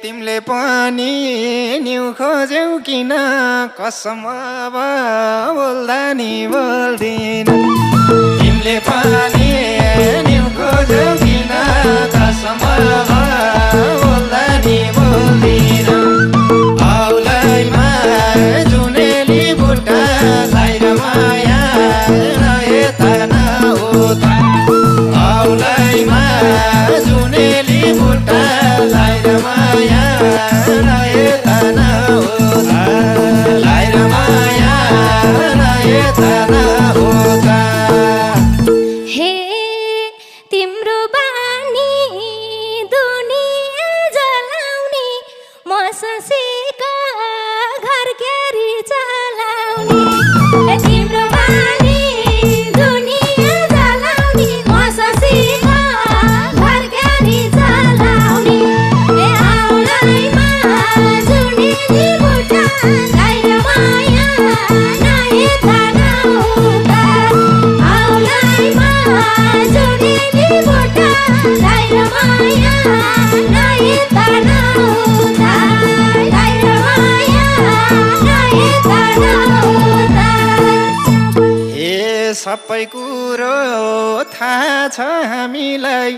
तिमीले पनि न्यु खोज्यौ किन कसम अब बोल्दा नि बोल्दिन तिमीले पनि न्यु खोज्यौ किन कसम अब बोल्दा नि बोल्दिन औलैमा जुनेली बुट्टा लाइर माया नयता नउता औलैमा जुनेली बुट्टा लाइर माया नयता नउता लाइर माया नयता नउता हे तिम्रो बानी दुनिया जलाउने मससीका घर केरी चलाउने तिम्रो बानी दुनिया जलाउने मससीका घर केरी चलाउने औलैमा जुनेली बुट्टा लाइर माया नयता नउता औलैमा जुनेली बुट्टा लाइर माया नयता नउता लाइर माया नयता नउता ए सबै कुरो थाहा छ हामीलाई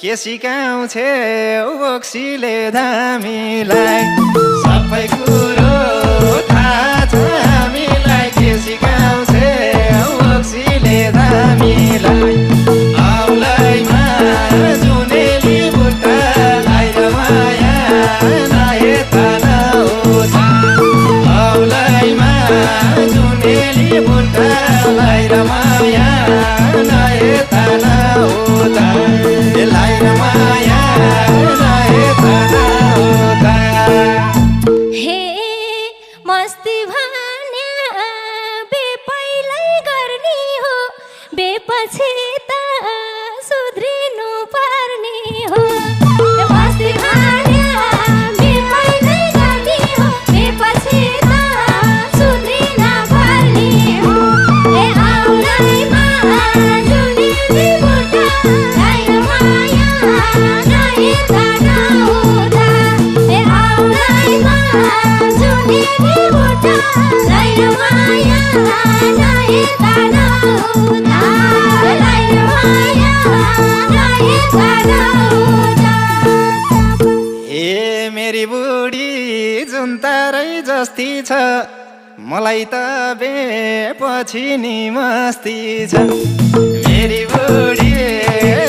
के सिकाउँछौ बोक्सीले धामीलाई सबै कुरो थाहा छ हामीलाई के सिकाउँछौ बोक्सीले धामीलाई औलैमा जुनेली बुट्टा लाइर माया नयता नउता औलैमा जुनेली बुट्टा लाइर माया नयता नउता लाइर माया नयता नउता हे मस्ती भन्या बेपैलै गर्ने हो बेपछि त सुध्रिनु पर्ने हो मस्ती भन्या बेपैलै गर्ने हो बेपछि त सुध्रिन पर्ने हो औलैमा जुनेली बुट्टा लाइर माया नयता नउता औलैमा जुनेली बुट्टा लाइर माया नयता नउता लाइर माया नयता नउता ए मेरी बुढी जुन तारै जस्ती छ मलाई त बेपछि नि मस्ती छ मेरी बुढी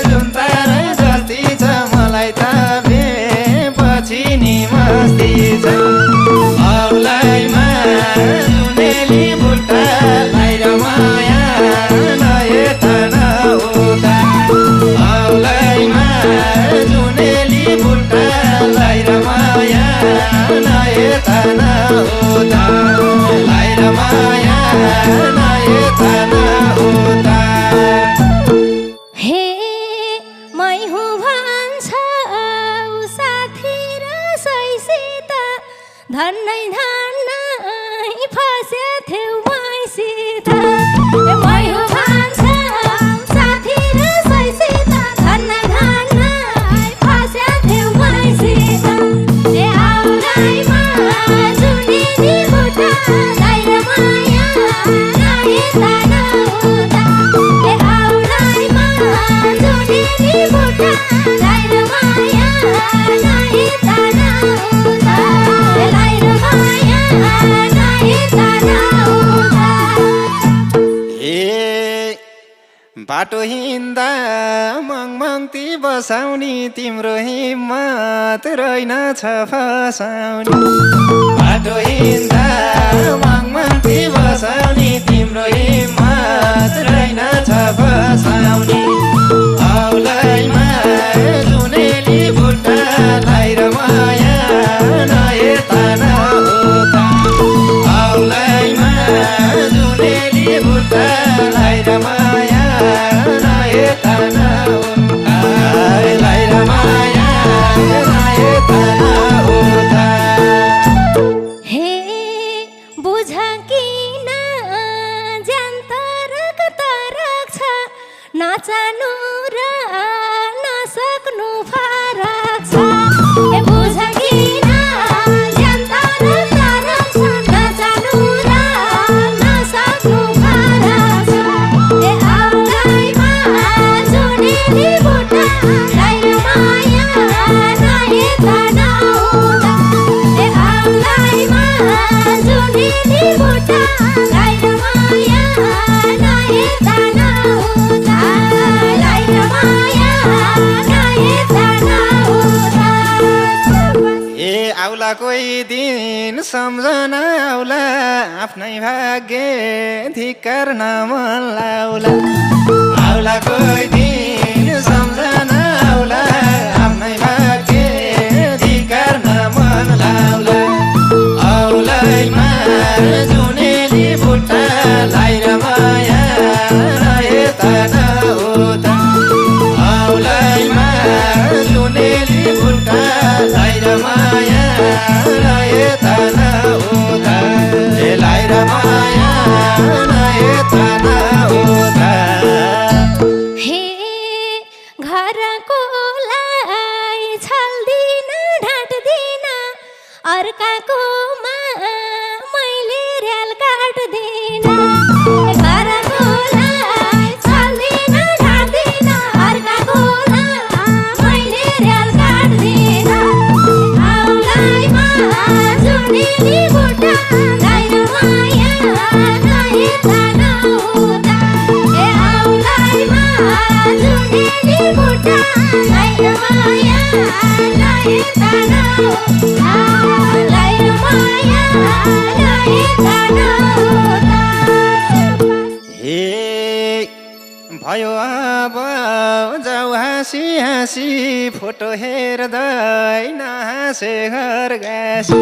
जुन तारै जस्ती छ मलाई त बेपछि नि मस्ती छ औलैमा जुनेली बुट्टा लाइर माया नयता नउता औलैमा जुनेली बुट्टा लाइर माया नयता नउता लाइर माया नयता नउता हे मै हुँ भन्छ साथी र सैसित धन्नै धन्नै फस्यो मैसित मै हुँ भन्छ साथी र सैसित धन्नै धन्नै फस्यो मैसित औलैमा जुनेली बुट्टा लाइर माया नयता नउता औलैमा जुनेली बुट्टा लाइर माया नयता नउता लाइर माया नयता नउता ए बाटो हिँड्दा मङमङती बसाउने तिम्रो हिम्मत रहेनछ फसाउने बाटो हिँड्दा मङमङती बसाउने तिम्रो हिम्मत रहेनछ फसाउने औलैमा जुनेली बुट्टा लाइर माया नयता नउता औलैमा जुनेली बुट्टा लाइर माया नयता नउता लाइर माया नयता नउता हे बुझ किन ज्यान तरक तरक छ नचानु आउला कोही दिन सम्झना आउला आफ्नै भाग्य धिक्कार मन लाउला आउला कोही दिन सम्झना आउला आफ्नै भाग्य धिक्कार मन लाउला औलैमा जुनेली बुट्टा लाइर माया यता नउता औलैमा जुनेली बुट्टा लाइर माया यता नउता लाइर माया यता नउता हे घरकोलाई छल्दिन ढाँट्दिन अर्काकोमा मैले र्याल काट्दिन घरकोलाई छल्दिन ढाँट्दिन अर्काकोलाई मैले र्याल काट्दिन औलैमा जुनेली बुट्टा लाइर माया नयता नउता ए औलैमा जुनेली बुट्टा लाइर माया नयता नउता लाइर माया नयता नउता हे भयो अब जाऊ हाँसी हाँसी फोटो हेर्दै नहाँसे घर गाँसी